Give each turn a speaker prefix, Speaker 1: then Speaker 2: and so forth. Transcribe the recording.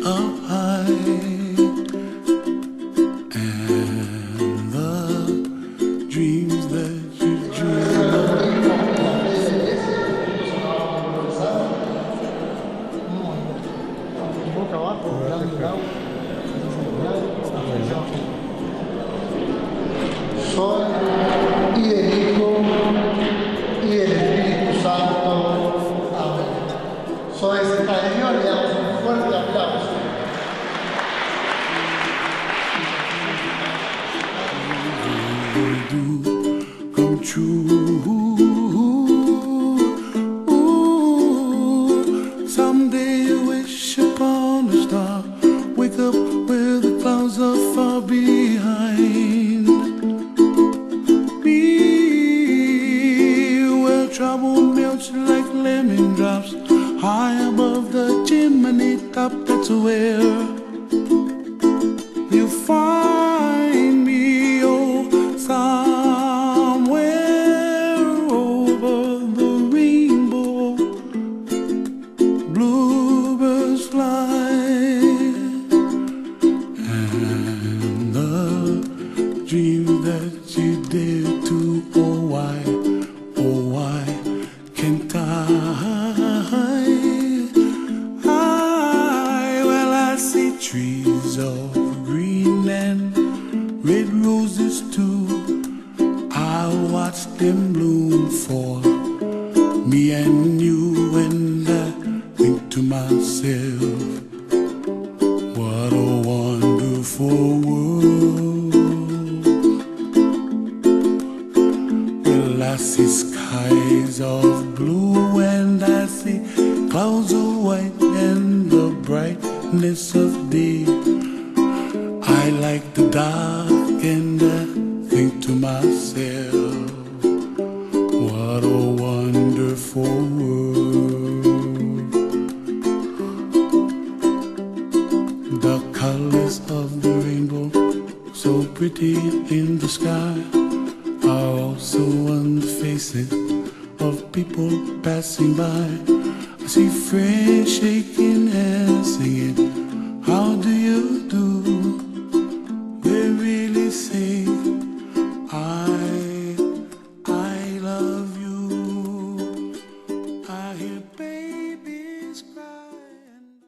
Speaker 1: up high, and the dreams that you dream of.
Speaker 2: Soy y el Hijo y el Espíritu Santo. Amén. Soy ese Señor, le damos un fuerte aplauso.
Speaker 1: Do come true. Someday you wish upon a star, wake up where the clouds are far behind. Be where trouble melts like lemon drops, high above the chimney top. That's where you find me, oh, somewhere over the rainbow. Bluebirds fly, and the dream that you dare to, oh why can't I? Well, I see trees of green and red roses too. I watch them bloom for me and you, and I think to myself, what a wonderful world. Well, I see skies of blue, and I see clouds of white, and the brightness of day. I like the dark, and I think to myself, what a wonderful world. The colors of the rainbow, so pretty in the sky, are also on the faces of people passing by. I see friends shaking hands, singing